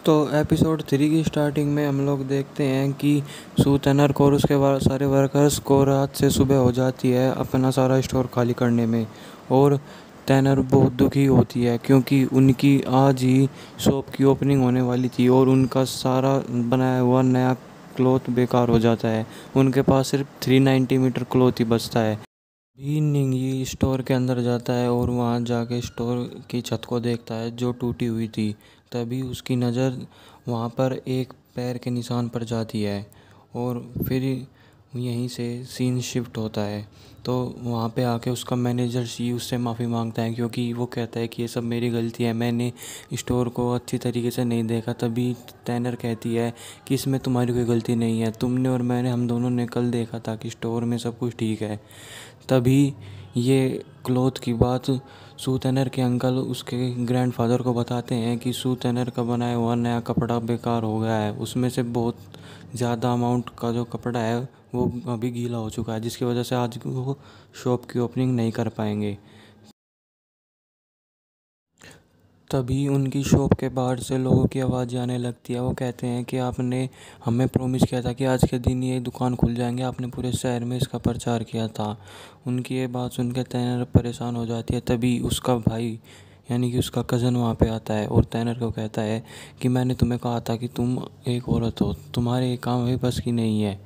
तो एपिसोड 3 की स्टार्टिंग में हम लोग देखते हैं कि सू तनर को और उसके सारे वर्कर्स को रात से सुबह हो जाती है अपना सारा स्टोर खाली करने में। और तैनर बहुत दुखी होती है क्योंकि उनकी आज ही शॉप की ओपनिंग होने वाली थी और उनका सारा बनाया हुआ नया क्लॉथ बेकार हो जाता है। उनके पास सिर्फ 390 मीटर क्लॉथ ही बचता है। भी निंगी स्टोर के अंदर जाता है और वहाँ जाके स्टोर की छत को देखता है जो टूटी हुई थी। तभी उसकी नज़र वहाँ पर एक पैर के निशान पर जाती है और फिर यहीं से सीन शिफ्ट होता है। तो वहाँ पे आके उसका मैनेजर सी उससे माफ़ी मांगता है क्योंकि वो कहता है कि ये सब मेरी गलती है, मैंने स्टोर को अच्छी तरीके से नहीं देखा। तभी टैनर कहती है कि इसमें तुम्हारी कोई गलती नहीं है, तुमने और मैंने हम दोनों ने कल देखा था कि स्टोर में सब कुछ ठीक है। तभी ये क्लॉथ की बात सू तैनर के अंकल उसके ग्रैंडफादर को बताते हैं कि सू तैनर का बनाया हुआ नया कपड़ा बेकार हो गया है। उसमें से बहुत ज़्यादा अमाउंट का जो कपड़ा है वो अभी गीला हो चुका है, जिसकी वजह से आज वो शॉप की ओपनिंग नहीं कर पाएंगे। तभी उनकी शॉप के बाहर से लोगों की आवाज़ आने लगती है। वो कहते हैं कि आपने हमें प्रॉमिस किया था कि आज के दिन ये दुकान खुल जाएंगे, आपने पूरे शहर में इसका प्रचार किया था। उनकी ये बात सुन के तैनर परेशान हो जाती है। तभी उसका भाई यानी कि उसका कज़न वहाँ पे आता है और तैनर को कहता है कि मैंने तुम्हें कहा था कि तुम एक औरत हो, तुम्हारे ये काम अभी बस की नहीं है।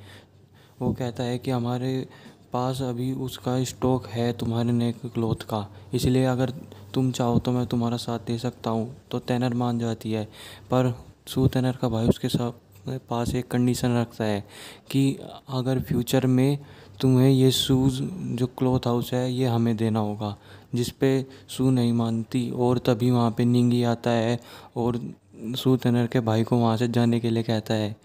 वो कहता है कि हमारे पास अभी उसका स्टॉक है तुम्हारे नए क्लॉथ का, इसलिए अगर तुम चाहो तो मैं तुम्हारा साथ दे सकता हूँ। तो तैनर मान जाती है, पर सू तैनर का भाई उसके साथ पास एक कंडीशन रखता है कि अगर फ्यूचर में तुम्हें ये शूज़ जो क्लॉथ हाउस है ये हमें देना होगा, जिस पे सू नहीं मानती। और तभी वहाँ पे निंगी आता है और सू तैनर के भाई को वहाँ से जाने के लिए कहता है,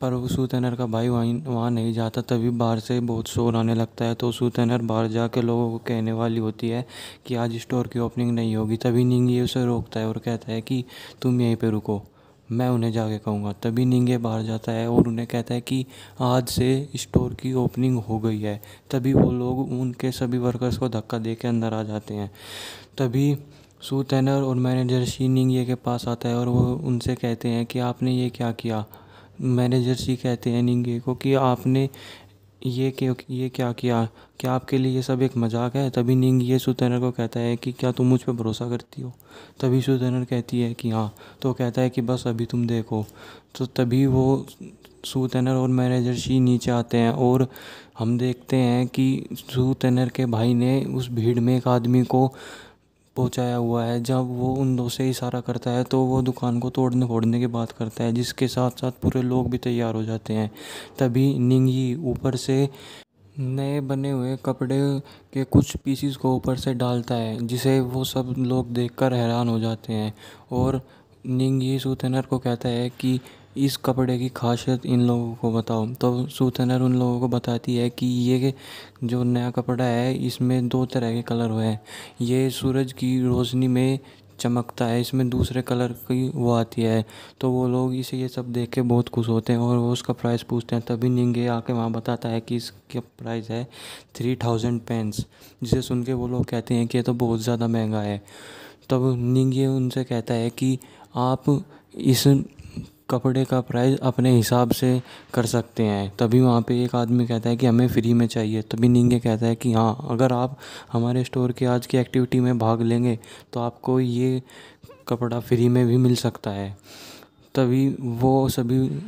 पर वो सूतैनर का भाई वहाँ नहीं जाता। तभी बाहर से बहुत शोर आने लगता है। तो सूतैनर बाहर जाके लोगों को कहने वाली होती है कि आज स्टोर की ओपनिंग नहीं होगी। तभी निंगे उसे रोकता है और कहता है कि तुम यहीं पे रुको, मैं उन्हें जाके कहूँगा। तभी निंगे बाहर जाता है और उन्हें कहता है कि आज से स्टोर की ओपनिंग हो गई है। तभी वो लोग उनके सभी वर्कर्स को धक्का दे के अंदर आ जाते हैं। तभी सूतैनर और मैनेजर शी निंगे के पास आता है और वो उनसे कहते हैं कि आपने ये क्या किया। मैनेजर सी कहते हैं निंगे को कि आपने ये क्या किया, क्या आपके लिए ये सब एक मजाक है। तभी निंग ये सुतैनर को कहता है कि क्या तुम मुझ पर भरोसा करती हो। तभी सुतैनर कहती है कि हाँ। तो कहता है कि बस अभी तुम देखो। तो तभी वो सुतैनर और मैनेजर शी नीचे आते हैं और हम देखते हैं कि सुतैनर के भाई ने उस भीड़ में एक आदमी को पहुंचाया हुआ है। जब वो उन दो से इशारा करता है तो वो दुकान को तोड़ने फोड़ने की बात करता है, जिसके साथ साथ पूरे लोग भी तैयार हो जाते हैं। तभी निंगी ऊपर से नए बने हुए कपड़े के कुछ पीसीस को ऊपर से डालता है, जिसे वो सब लोग देखकर हैरान हो जाते हैं। और निंगी सूथेनर को कहता है कि इस कपड़े की खासियत इन लोगों को बताओ। तो सूथेनर उन लोगों को बताती है कि ये जो नया कपड़ा है इसमें दो तरह के कलर हुए हैं, ये सूरज की रोशनी में चमकता है, इसमें दूसरे कलर की वो आती है। तो वो लोग इसे ये सब देख के बहुत खुश होते हैं और वो उसका प्राइस पूछते हैं। तभी निंगे आके वहाँ बताता है कि इसका प्राइस है 3000 पेंस, जिसे सुन के वो लोग कहते हैं कि ये तो बहुत ज़्यादा महंगा है। तब निंगे उनसे कहता है कि आप इस कपड़े का प्राइस अपने हिसाब से कर सकते हैं। तभी वहाँ पे एक आदमी कहता है कि हमें फ्री में चाहिए। तभी निंगे कहता है कि हाँ, अगर आप हमारे स्टोर की आज की एक्टिविटी में भाग लेंगे तो आपको ये कपड़ा फ्री में भी मिल सकता है। तभी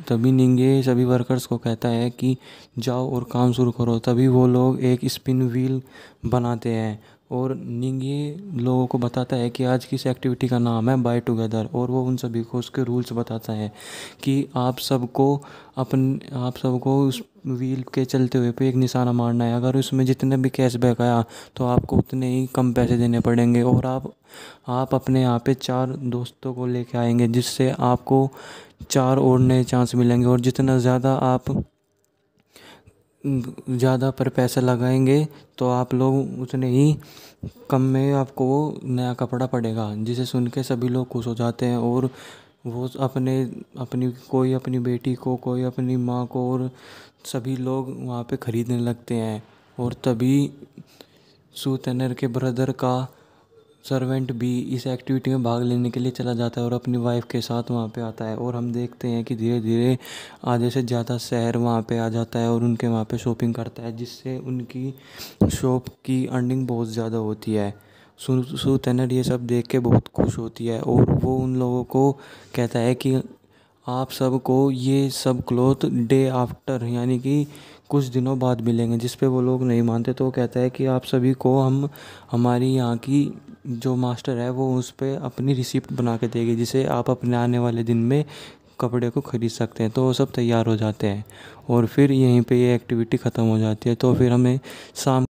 तभी निंगे सभी वर्कर्स को कहता है कि जाओ और काम शुरू करो। तभी वो लोग एक स्पिन व्हील बनाते हैं और निंगे लोगों को बताता है कि आज की इस एक्टिविटी का नाम है बाय टुगेदर। और वो उन सभी को उसके रूल्स बताता है कि आप सबको उस व्हील के चलते हुए पे एक निशाना मारना है। अगर उसमें जितने भी कैशबैक आया तो आपको उतने ही कम पैसे देने पड़ेंगे। और आप अपने यहाँ पे 4 दोस्तों को लेके आएंगे, जिससे आपको 4 और नए चांस मिलेंगे। और जितना ज़्यादा आप ज़्यादा पर पैसा लगाएंगे तो आप लोग उतने ही कम में आपको वो नया कपड़ा पड़ेगा। जिसे सुन के सभी लोग खुश हो जाते हैं और वो कोई अपनी बेटी को, कोई अपनी माँ को, और सभी लोग वहाँ पे ख़रीदने लगते हैं। और तभी सूतनर के ब्रदर का सर्वेंट भी इस एक्टिविटी में भाग लेने के लिए चला जाता है और अपनी वाइफ के साथ वहाँ पे आता है, और हम देखते हैं कि धीरे धीरे आधे से ज़्यादा शहर वहाँ पे आ जाता है और उनके वहाँ पे शॉपिंग करता है, जिससे उनकी शॉप की अर्निंग बहुत ज़्यादा होती है। सू तेनर ये सब देख के बहुत खुश होती है और वो उन लोगों को कहता है कि आप सबको ये सब क्लॉथ डे आफ्टर यानी कि कुछ दिनों बाद मिलेंगे, जिस पे वो लोग नहीं मानते। तो वो कहता है कि आप सभी को हम हमारी यहाँ की जो मास्टर है वो उस पे अपनी रिसिप्ट बना के देगी, जिसे आप अपने आने वाले दिन में कपड़े को ख़रीद सकते हैं। तो वो सब तैयार हो जाते हैं और फिर यहीं पे ये एक्टिविटी ख़त्म हो जाती है। तो फिर हमें शाम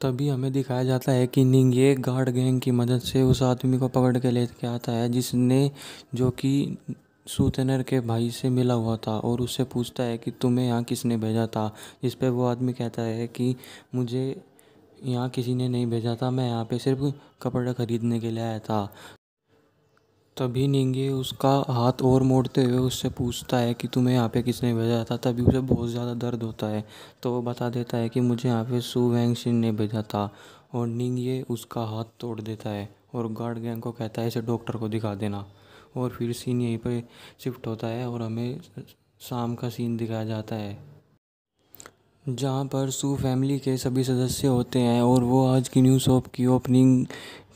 तभी हमें दिखाया जाता है कि निंगे गार्ड गैंग की मदद से उस आदमी को पकड़ के लेके आता है जिसने जो कि सूतेनर के भाई से मिला हुआ था, और उससे पूछता है कि तुम्हें यहाँ किसने भेजा था। इस पे वो आदमी कहता है कि मुझे यहाँ किसी ने नहीं भेजा था, मैं यहाँ पे सिर्फ कपड़े ख़रीदने के लिए आया था। तभी निंगे उसका हाथ और मोड़ते हुए उससे पूछता है कि तुम्हें यहाँ पे किसने भेजा था। तभी उसे बहुत ज़्यादा दर्द होता है, तो वो बता देता है कि मुझे यहाँ पे सू वैंगशिन ने भेजा था, और निंगे उसका हाथ तोड़ देता है और गार्ड गैंग को कहता है इसे डॉक्टर को दिखा देना। और फिर सीन यहीं पे शिफ्ट होता है और हमें शाम का सीन दिखाया जाता है, जहाँ पर सू फैमिली के सभी सदस्य होते हैं और वो आज की न्यू शॉप की ओपनिंग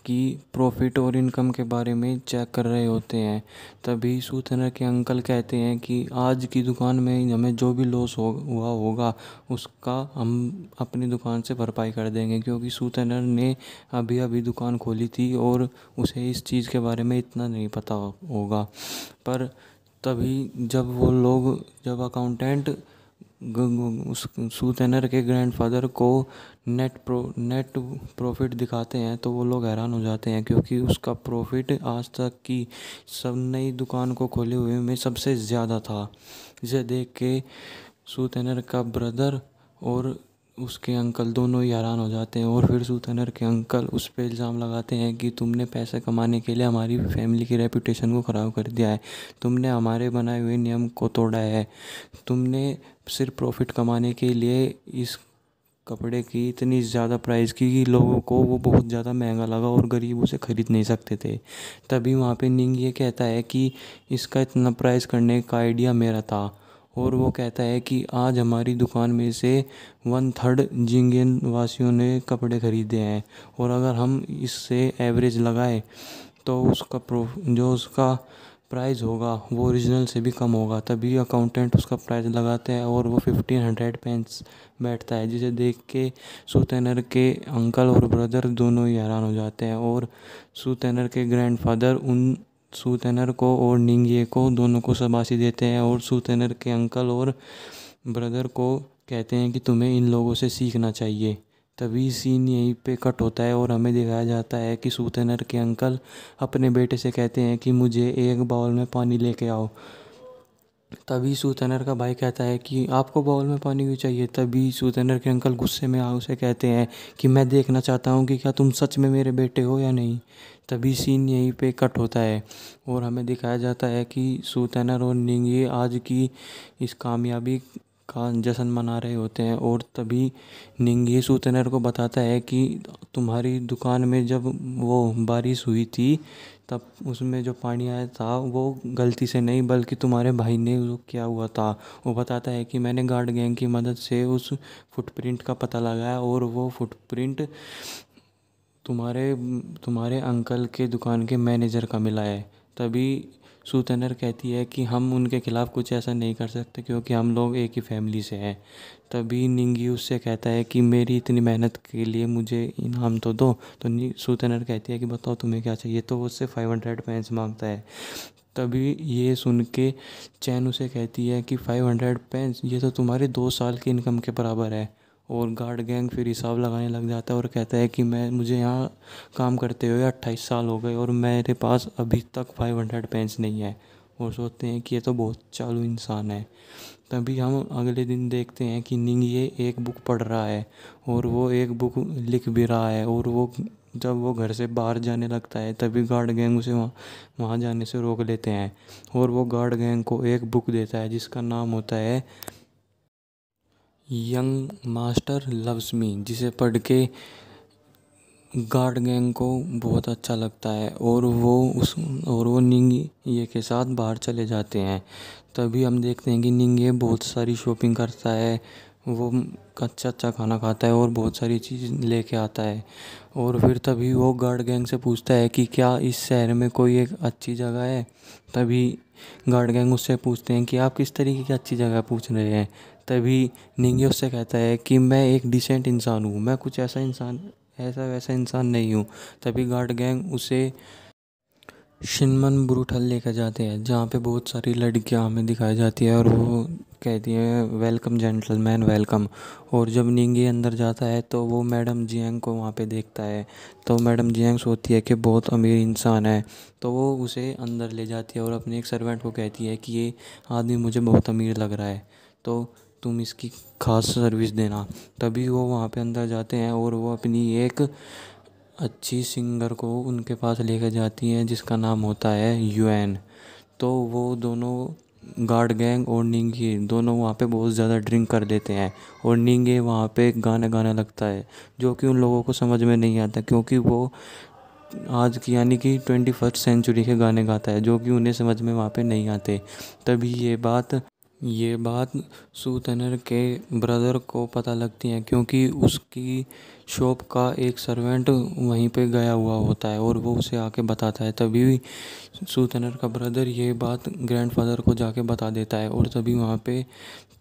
की प्रॉफिट और इनकम के बारे में चेक कर रहे होते हैं। तभी सूथनर के अंकल कहते हैं कि आज की दुकान में हमें जो भी लॉस हुआ होगा उसका हम अपनी दुकान से भरपाई कर देंगे, क्योंकि सूथनर ने अभी अभी दुकान खोली थी और उसे इस चीज़ के बारे में इतना नहीं पता होगा। पर तभी जब अकाउंटेंट उस सूतेनर के ग्रैंडफादर को नेट प्रॉफिट दिखाते हैं तो वो लोग हैरान हो जाते हैं, क्योंकि उसका प्रॉफिट आज तक की सब नई दुकान को खोले हुए में सबसे ज़्यादा था। इसे देख के सूतेनर का ब्रदर और उसके अंकल दोनों ही हैरान हो जाते हैं, और फिर सूतेनर के अंकल उस पर इल्ज़ाम लगाते हैं कि तुमने पैसे कमाने के लिए हमारी फैमिली की रेपुटेशन को ख़राब कर दिया है, तुमने हमारे बनाए हुए नियम को तोड़ा है, तुमने सिर्फ प्रॉफिट कमाने के लिए इस कपड़े की इतनी ज़्यादा प्राइस की कि लोगों को वो बहुत ज़्यादा महंगा लगा और गरीब उसे ख़रीद नहीं सकते थे। तभी वहाँ पे निंग ये कहता है कि इसका इतना प्राइस करने का आइडिया मेरा था, और वो कहता है कि आज हमारी दुकान में से 1/3 जिंगन वासियों ने कपड़े ख़रीदे हैं, और अगर हम इससे एवरेज लगाए तो जो उसका प्राइस होगा वो ओरिजिनल से भी कम होगा। तभी अकाउंटेंट उसका प्राइस लगाते हैं और वो 1500 पेंस बैठता है, जिसे देख के सूतेनर के अंकल और ब्रदर दोनों ही हैरान हो जाते हैं, और सूतेनर के ग्रैंडफादर उन सूतेनर को और निंगे को दोनों को शाबाशी देते हैं, और सूतेनर के अंकल और ब्रदर को कहते हैं कि तुम्हें इन लोगों से सीखना चाहिए। तभी सीन यहीं पे कट होता है और हमें दिखाया जाता है कि सूतेनर के अंकल अपने बेटे से कहते हैं कि मुझे एक बाउल में पानी लेके आओ। तभी सूतेनर का भाई कहता है कि आपको बाउल में पानी क्यों चाहिए। तभी सूतेनर के अंकल गुस्से में उसे कहते हैं कि मैं देखना चाहता हूँ कि क्या तुम सच में मेरे बेटे हो या नहीं। तभी सीन यहीं पे कट होता है और हमें दिखाया जाता है कि सूतेनर और निंगे आज की इस कामयाबी का जश्न मना रहे होते हैं, और तभी निंगे सूतेनर को बताता है कि तुम्हारी दुकान में जब वो बारिश हुई थी तब उसमें जो पानी आया था वो गलती से नहीं बल्कि तुम्हारे भाई ने वो किया हुआ था। वो बताता है कि मैंने गार्ड गैंग की मदद से उस फुटप्रिंट का पता लगाया और वो फुटप्रिंट तुम्हारे तुम्हारे अंकल के दुकान के मैनेजर का मिला है। तभी सूतनर कहती है कि हम उनके खिलाफ़ कुछ ऐसा नहीं कर सकते क्योंकि हम लोग एक ही फैमिली से हैं। तभी निंगी उससे कहता है कि मेरी इतनी मेहनत के लिए मुझे इनाम तो दो। तो सूतनर कहती है कि बताओ तुम्हें क्या चाहिए। तो वो उससे 500 पेंस मांगता है। तभी ये सुन के चैन उसे कहती है कि 500 पेंस ये तो तुम्हारे 2 साल की इनकम के बराबर है। और गार्ड गैंग फिर हिसाब लगाने लग जाता है और कहता है कि मुझे यहाँ काम करते हुए 28 साल हो गए और मेरे पास अभी तक 500 पेंस नहीं है। और सोचते हैं कि ये तो बहुत चालू इंसान है। तभी हम अगले दिन देखते हैं कि निंग ये एक बुक पढ़ रहा है और वो एक बुक लिख भी रहा है, और वो जब वो घर से बाहर जाने लगता है तभी गार्ड गैंग उसे वहाँ जाने से रोक लेते हैं, और वो गार्ड गैंग को एक बुक देता है जिसका नाम होता है यंग मास्टर लव्स मी, जिसे पढ़ के गार्ड गैंग को बहुत अच्छा लगता है और वो निंगिए के साथ बाहर चले जाते हैं। तभी हम देखते हैं कि निंगिए बहुत सारी शॉपिंग करता है, वो अच्छा अच्छा खाना खाता है और बहुत सारी चीज़ लेके आता है। और फिर तभी वो गार्ड गैंग से पूछता है कि क्या इस शहर में कोई एक अच्छी जगह है। तभी गार्ड गैंग उससे पूछते हैं कि आप किस तरीके की अच्छी जगह पूछ रहे हैं। तभी निंगे उससे कहता है कि मैं एक डिसेंट इंसान हूँ, मैं कुछ ऐसा वैसा इंसान नहीं हूँ। तभी गार्ड गैंग उसे शिनमन ब्रूथल लेकर जाते हैं, जहाँ पे बहुत सारी लड़कियाँ हमें दिखाई जाती है और वो कहती हैं वेलकम जेंटलमैन वेलकम। और जब निंगी अंदर जाता है तो वो मैडम जियांग को वहाँ पे देखता है। तो मैडम जियांग सोचती है कि बहुत अमीर इंसान है, तो वो उसे अंदर ले जाती है और अपने एक सर्वेंट को कहती है कि ये आदमी मुझे बहुत अमीर लग रहा है, तो तुम इसकी खास सर्विस देना। तभी वो वहाँ पे अंदर जाते हैं और वो अपनी एक अच्छी सिंगर को उनके पास लेकर जाती हैं जिसका नाम होता है यूएन। तो वो दोनों गार्ड गैंग और निंगे दोनों वहाँ पे बहुत ज़्यादा ड्रिंक कर लेते हैं और निंगे वहाँ पे गाना गाना लगता है, जो कि उन लोगों को समझ में नहीं आता क्योंकि वो आज की यानी कि 21st सेंचुरी के गाने गाता है, जो कि उन्हें समझ में वहाँ पे नहीं आते। तभी ये बात सूतनर के ब्रदर को पता लगती है, क्योंकि उसकी शॉप का एक सर्वेंट वहीं पे गया हुआ होता है और वो उसे आके बताता है। तभी सूतनर का ब्रदर ये बात ग्रैंडफादर को जाके बता देता है और तभी वहाँ पे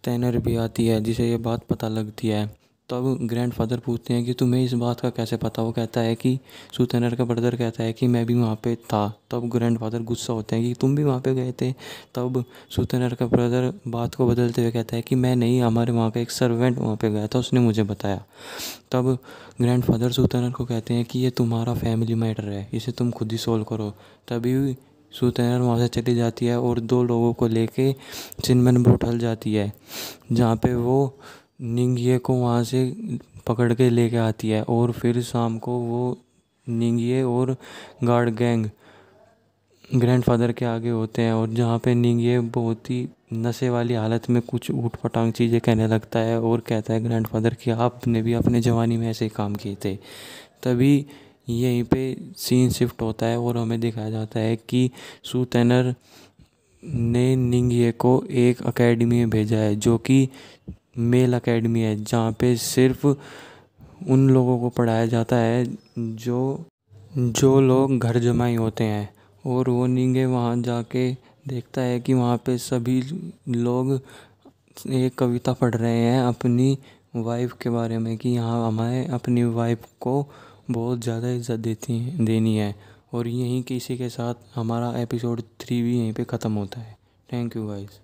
तैनर भी आती है जिसे ये बात पता लगती है। तब ग्रैंडफादर पूछते हैं कि तुम्हें इस बात का कैसे पता। वो कहता है कि सूतनर का ब्रदर कहता है कि मैं भी वहाँ पे था। तब ग्रैंडफादर गुस्सा होते हैं कि तुम भी वहाँ पे गए थे। तब सूतनर का ब्रदर बात को बदलते हुए कहता है कि मैं नहीं, हमारे वहाँ का एक सर्वेंट वहाँ पे गया था, उसने मुझे बताया। तब ग्रैंडफादर सूतनर को कहते हैं कि ये तुम्हारा फैमिली मैटर है, इसे तुम खुद ही सॉल्व करो। तभी सूतनर वहाँ से चली जाती है और दो लोगों को लेके चिनमन ब्रूथल जाती है, जहाँ पे वो निंगिए को वहाँ से पकड़ के लेके आती है। और फिर शाम को वो निंगिए और गार्ड गैंग ग्रैंडफादर के आगे होते हैं और जहाँ पे निंगिए बहुत ही नशे वाली हालत में कुछ ऊट पटांग चीज़ें कहने लगता है और कहता है ग्रैंडफादर कि आपने भी अपने जवानी में ऐसे ही काम किए थे। तभी यहीं पे सीन शिफ्ट होता है और हमें दिखाया जाता है कि सूतेनर ने निंगिए को एक एकेडमी में भेजा है, जो कि मेल एकेडमी है, जहाँ पे सिर्फ उन लोगों को पढ़ाया जाता है जो जो लोग घर जमाई होते हैं। और वो निंगे वहाँ जाके देखता है कि वहाँ पे सभी लोग एक कविता पढ़ रहे हैं अपनी वाइफ के बारे में, कि यहाँ हमें अपनी वाइफ को बहुत ज़्यादा इज्जत देनी है। और यहीं किसी के साथ हमारा एपिसोड 3 भी यहीं पे ख़त्म होता है। Thank you guys.